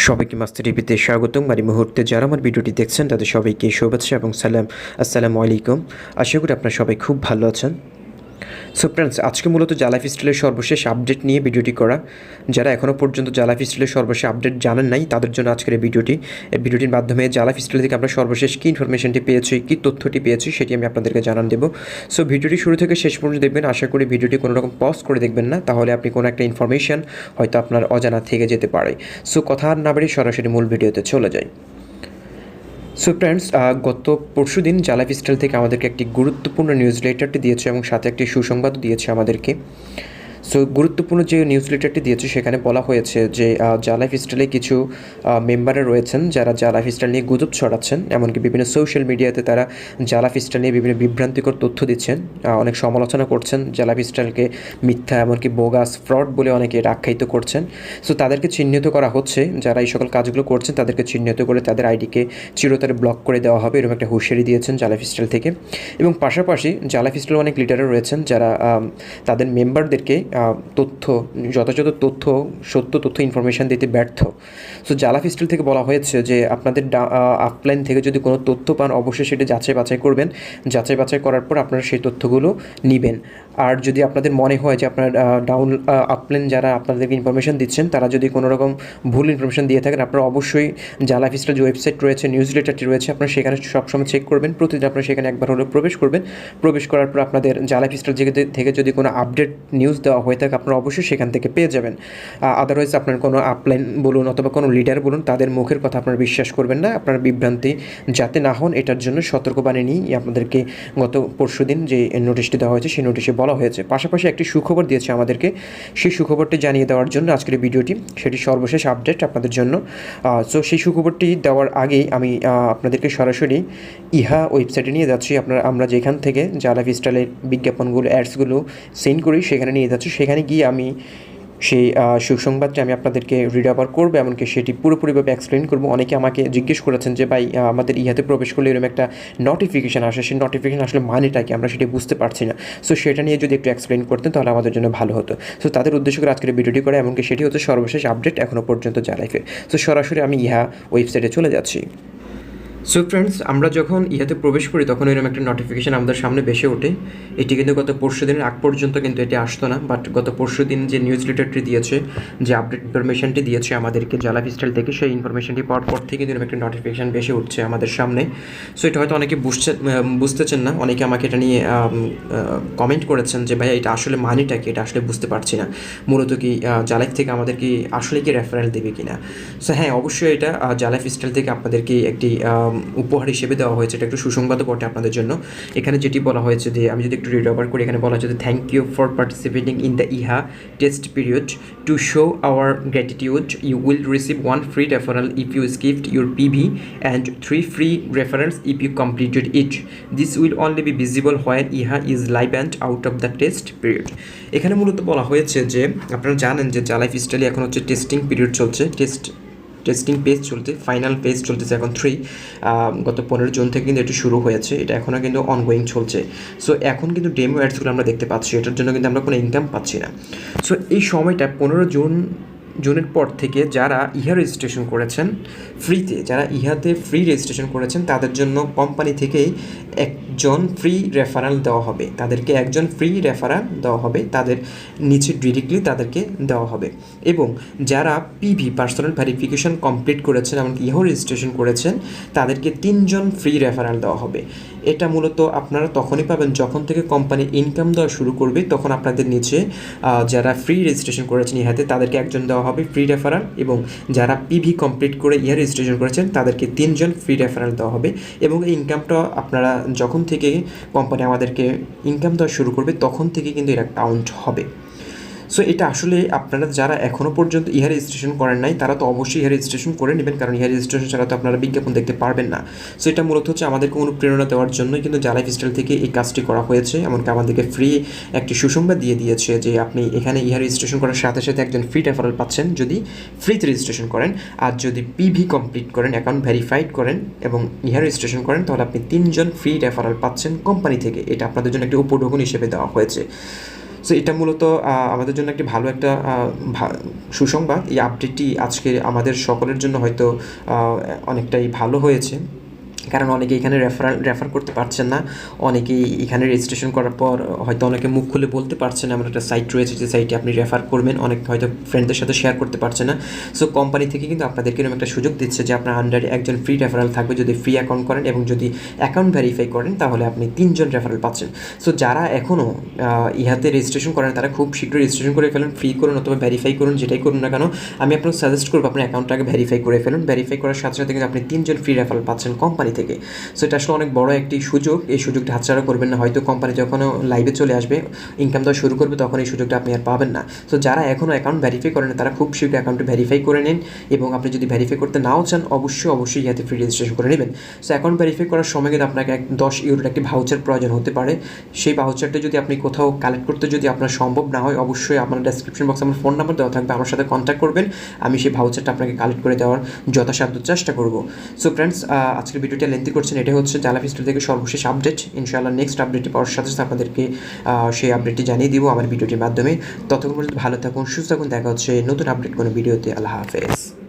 সবাইকে মাস্তি টিভিতে স্বাগতম। আর এই মুহূর্তে যারা আমার ভিডিওটি দেখছেন তাদের সবাইকে শুভেচ্ছা এবং সালাম। আসসালামু আলাইকুম। আশা করি আপনারা সবাই খুব ভালো আছেন। সো ফ্রেন্ডস, আজকে মূলত জালাইফস্টাইলের সর্বশেষ আপডেট নিয়ে ভিডিওটি করা। যারা এখনও পর্যন্ত জালাইফস্টাইলের সর্বশেষ আপডেট জানেন নাই তাদের জন্য আজকের এই ভিডিওটির মাধ্যমে জালাইফস্টাইল থেকে আমরা সর্বশেষ কী ইনফরমেশনটি পেয়েছি, কী তথ্যটি পেয়েছি সেটি আমি আপনাদেরকে জানান দেবো। সো ভিডিওটি শুরু থেকে শেষ পর্যন্ত দেখবেন। আশা করি ভিডিওটি কোনো রকম পজ করে দেখবেন না, তাহলে আপনি কোনো একটা ইনফরমেশন হয়তো আপনার অজানা থেকে যেতে পারে। সো কথা আর না বাড়িয়ে সরাসরি মূল ভিডিওতে চলে যাই। সো ফ্রেন্ডস, গত পরশু দিন জালাইফস্টাইল থেকে আমাদেরকে একটি গুরুত্বপূর্ণ নিউজ লেটারটি দিয়েছে এবং সাথে একটি সুসংবাদও দিয়েছে আমাদেরকে। সো গুরুত্বপূর্ণ যে নিউজ লেটারটি দিয়েছে সেখানে বলা হয়েছে যে জালাইফস্টাইলে কিছু মেম্বাররা রয়েছেন যারা জালাইফস্টাইল নিয়ে গুজব ছড়াচ্ছেন, এমনকি বিভিন্ন সোশ্যাল মিডিয়াতে তারা জালাইফস্টাইল নিয়ে বিভিন্ন বিভ্রান্তিকর তথ্য দিচ্ছেন, অনেক সমালোচনা করছেন, জালাইফস্টাইলকে মিথ্যা এমনকি বোগাস ফ্রড বলে অনেকে আখ্যায়িত করছেন। সো তাদেরকে চিহ্নিত করা হচ্ছে, যারা এই সকল কাজগুলো করছেন তাদেরকে চিহ্নিত করে তাদের আইডিকে চিরতরে ব্লক করে দেওয়া হবে, এরকম একটা হুঁশিয়ারি দিয়েছেন জালাইফস্টাইল থেকে। এবং পাশাপাশি জালাইফস্টাইল অনেক লিডাররা রয়েছেন যারা তাদের মেম্বারদেরকে যথাযথ সত্য তথ্য ইনফরমেশান দিতে ব্যর্থ। সো জালাইফস্টাইল থেকে বলা হয়েছে যে আপনাদের আপলাইন থেকে যদি কোনো তথ্য পান অবশ্যই সেটা যাচাই বাছাই করবেন, যাচাই বাছাই করার পর আপনারা সেই তথ্যগুলো নেবেন। আর যদি আপনাদের মনে হয় যে আপনার আপলাইন যারা আপনাদেরকে ইনফরমেশান দিচ্ছেন তারা যদি কোনো রকম ভুল ইনফরমেশান দিয়ে থাকেন, আপনারা অবশ্যই জালাইফস্টাইল যে ওয়েবসাইট রয়েছে, নিউজ লেটারটি রয়েছে, আপনারা সেখানে সবসময় চেক করবেন। প্রতিদিন আপনারা সেখানে একবার হলেও প্রবেশ করবেন। প্রবেশ করার পর আপনাদের জালাইফস্টাইল থেকে যদি কোনো আপডেট নিউজ দেওয়া হয়ে থাকে আপনারা অবশ্যই সেখান থেকে পেয়ে যাবেন। আদারওয়াইজ আপনার কোনো আপলাইন বলুন অথবা কোনো লিডার বলুন, তাদের মুখের কথা আপনারা বিশ্বাস করবেন না। আপনার বিভ্রান্তি যাতে না হন এটার জন্য সতর্কবাণী নিয়ে আপনাদেরকে গত পরশু দিন যে নোটিশটি দেওয়া হয়েছে সেই নোটিশে বলা হয়েছে। পাশাপাশি একটি সুখবর দিয়েছে আমাদেরকে, সেই সুখবরটি জানিয়ে দেওয়ার জন্য আজকের ভিডিওটি, সেটি সর্বশেষ আপডেট আপনাদের জন্য। সো সেই সুখবরটি দেওয়ার আগেই আমি আপনাদেরকে সরাসরি ইহা ওয়েবসাইটে নিয়ে যাচ্ছি। আমরা যেখান থেকে জালাইফস্টাইলের বিজ্ঞাপনগুলো অ্যাডসগুলো সেন্ড করি সেখানে নিয়ে যাচ্ছি। সেখানে গিয়ে আমি সেই সুসংবাদটি আমি আপনাদেরকে রিড আবার করবো, এমনকি সেটি পুরোপুরিভাবে এক্সপ্লেন করবো। অনেকে আমাকে জিজ্ঞেস করেছেন যে ভাই আমাদের ইহাতে প্রবেশ করলে এরকম একটা নোটিফিকেশান আসে, সেই নোটিফিকেশান আসলে মানেটা কি, আমরা সেটি বুঝতে পারছি না। সো সেটা নিয়ে যদি একটু এক্সপ্লেন করতেন তাহলে আমাদের জন্য ভালো হতো। সো তাদের উদ্দেশ্য করে আজকের ভিডিওটি করে, এমনকি সেটি হচ্ছে সর্বশেষ আপডেট এখনও পর্যন্ত জালাইফের। সো সরাসরি আমি ইহা ওয়েবসাইটে চলে যাচ্ছি। সো ফ্রেন্ডস, আমরা যখন ইহাতে প্রবেশ করি তখন এরকম একটা নোটিফিকেশান আমাদের সামনে ভেসে ওঠে। এটি কিন্তু গত পরশু দিনের আগ পর্যন্ত কিন্তু এটি আসতো না, বাট গত পরশু দিন যে নিউজ লেটারটি দিয়েছে, যে আপডেট ইনফরমেশনটি দিয়েছে আমাদেরকে জালাইফস্টাইল থেকে, সেই ইনফরমেশনটি পাওয়ার পর থেকে কিন্তু এরকম একটা নোটিফিকেশান ভেসে উঠছে আমাদের সামনে। সো এটা হয়তো অনেকে বুঝতেছেন না, অনেকে আমাকে এটা নিয়ে কমেন্ট করেছেন যে ভাইয়া এটা আসলে মানিটা কি, এটা আসলে বুঝতে পারছি না, মূলত কি জালাইফ থেকে আমাদের কি আসলে কি রেফারেল দেবে কিনা। সো হ্যাঁ, অবশ্যই এটা জালাইফস্টাইল থেকে আপনাদেরকে একটি উপহার হিসেবে দেওয়া হয়েছে, এটা একটু সুসংবাদও বটে আপনাদের জন্য। এখানে যেটি বলা হয়েছে যে আমি যদি একটু রিড ওভার করি, এখানে বলা হয়েছে যে thank you for participating in the ইহা test period. To show our gratitude you will receive 1 free referral if you skipped your PV and 3 free referrals if you completed it. This will only be visible while ইহা is live and out of the test period. এখানে মূলত বলা হয়েছে যে আপনারা জানেন যে জালাইফস্টাইলে এখন হচ্ছে টেস্টিং পিরিয়ড চলছে, টেস্টিং পেজ চলতে, ফাইনাল পেজ চলতেছে এখন 3। গত 15 জুন থেকে কিন্তু এটি শুরু হয়েছে, এটা এখনও কিন্তু অনগোয়িং চলছে। সো এখন কিন্তু ডেমো অ্যাডসগুলো আমরা দেখতে পাচ্ছি, এটার জন্য কিন্তু আমরা কোনো ইনকাম পাচ্ছি না। সো এই সময়টা 15 জুনের পর থেকে যারা ইহা রেজিস্ট্রেশন করেছেন ফ্রিতে, যারা ইহাতে ফ্রি রেজিস্ট্রেশন করেছেন তাদের জন্য কোম্পানি থেকেই একজন ফ্রি রেফারাল দেওয়া হবে, তাদেরকে একজন ফ্রি রেফারাল দেওয়া হবে, তাদের নিচে ডিরেক্টলি তাদেরকে দেওয়া হবে। এবং যারা পিভি পার্সোনাল ভেরিফিকেশন কমপ্লিট করেছেন এমনকি ইহা রেজিস্ট্রেশন করেছেন তাদেরকে 3 জন ফ্রি রেফারাল দেওয়া হবে। এটা মূলত আপনারা তখনই পাবেন যখন থেকে কোম্পানি ইনকাম দেওয়া শুরু করবে, তখন আপনাদের নিচে যারা ফ্রি রেজিস্ট্রেশন করেছেন ইহাতে তাদেরকে একজন দেওয়া হবে ফ্রি রেফারাল, এবং যারা পিভি কমপ্লিট করে ইহা রেজিস্ট্রেশন করেছেন তাদেরকে 3 জন ফ্রি রেফারাল দেওয়া হবে। এবং এই ইনকামটা আপনারা যখন থেকে কোম্পানি আমাদেরকে ইনকাম দেওয়া শুরু করবে তখন থেকে কিন্তু এটা কাউন্ট হবে। সো এটা আসলে আপনারা যারা এখনও পর্যন্ত ইহা রেজিস্ট্রেশন করেন নাই তারা তো অবশ্যই ইহা রেজিস্ট্রেশন করে নেবেন, কারণ ইহা রেজিস্ট্রেশন ছাড়া তো আপনারা বিজ্ঞাপন দেখতে পারবেন না। সো এটা মূলত হচ্ছে আমাদেরকে অনুপ্রেরণা দেওয়ার জন্যই কিন্তু জালাইফস্টাইল থেকে এই কাজটি করা হয়েছে। এমনকি আমাদেরকে ফ্রি একটি সুসংবাদ দিয়ে দিয়েছে যে আপনি এখানে ইহা রেজিস্ট্রেশন করার সাথে সাথে একজন ফ্রি রেফারেল পাচ্ছেন যদি ফ্রিতে রেজিস্ট্রেশন করেন, আর যদি পিভি কমপ্লিট করেন, অ্যাকাউন্ট ভেরিফাইড করেন এবং ইহা রেজিস্ট্রেশন করেন তাহলে আপনি 3 জন ফ্রি রেফারেল পাচ্ছেন কোম্পানি থেকে। এটা আপনাদের জন্য একটি উপঢৌকন হিসেবে দেওয়া হয়েছে। সো এটা মূলত আমাদের জন্য একটি ভালো একটা সুসংবাদ। এই আপডেটটি আজকে আমাদের সকলের জন্য হয়তো অনেকটাই ভালো হয়েছে, কারণ অনেকে এখানে রেফার করতে পারছেন না, অনেকেই এখানে রেজিস্ট্রেশন করার পর হয়তো অনেকে মুখ খুলে বলতে পারছেন এমন একটা সাইট রয়েছে যে সাইটে আপনি রেফার করবেন, অনেক হয়তো ফ্রেন্ডদের সাথে শেয়ার করতে পারছে না। সো কোম্পানি থেকে কিন্তু আপনাদেরকে এরকম একটা সুযোগ দিচ্ছে যে আপনার আন্ডারে একজন ফ্রি রেফারেল থাকবে যদি ফ্রি অ্যাকাউন্ট করেন, এবং যদি অ্যাকাউন্ট ভেরিফাই করেন তাহলে আপনি 3 জন রেফারেল পাচ্ছেন। সো যারা এখনও ইহাতে রেজিস্ট্রেশন করেন তারা খুব শীঘ্রই রেজিস্ট্রেশন করে ফেলুন, ফ্রি করুন অথবা ভেরিফাই করুন, যেটাই করুন না কেন আমি আপনাকে সাজেস্ট করবো আপনার অ্যাকাউন্টটাকে ভেরিফাই করে ফেলুন। ভেরিফাই করার সাথে সাথে কিন্তু আপনি 3 জন ফ্রি রেফারেল পাচ্ছেন কোম্পানি থেকে। সো এটা আসলে অনেক বড় একটি সুযোগ, এই সুযোগটা হাতছাড়া করবেন না। হয়তো কোম্পানি যখন লাইভে চলে আসবে, ইনকাম দেওয়া শুরু করবে, তখন এই সুযোগটা আপনি আর পাবেন না। সো যারা এখনও অ্যাকাউন্ট ভেরিফাই করেন তারা খুব শীঘ্রই অ্যাকাউন্টে ভেরিফাই করে নিন, এবং আপনি যদি ভেরিফাই করতে নাও চান অবশ্যই ইহাতে ফ্রি রেজিস্ট্রেশন করে নেবেন। সো অ্যাকাউন্ট ভেরিফাই করার সময় কিন্তু আপনাকে 10 ইউরোর একটি ভাউচার প্রয়োজন হতে পারে। সেই ভাউচারটা যদি আপনি কোথাও কালেক্ট করতে যদি আপনার সম্ভব না হয়, অবশ্যই আপনার ডেসক্রিপশন বক্সে আমার ফোন নাম্বার দেওয়া থাকবে, আমার সাথে কন্ট্যাক্ট করবেন, আমি সেই ভাউচারটা আপনাকে কালেক্ট করে দেওয়ার যথাসাধ্য চেষ্টা করব। সো ফ্রেন্ডস, আজকের ভিডিওটা লেন্থি করছেন, এটা হচ্ছে জালাফিস্টাইল থেকে সর্বশেষ আপডেট। ইনশাআল্লাহ নেক্সট আপডেটটি পাওয়ার সাথে সাথে আপনাদেরকে সেই আপডেটটি জানিয়ে দিব আমার ভিডিওটির মাধ্যমে। ততক্ষণ পর্যন্ত ভালো থাকুন, সুস্থ থাকুন, দেখা হচ্ছে নতুন আপডেট কোনো ভিডিওতে। আল্লাহ হাফেজ।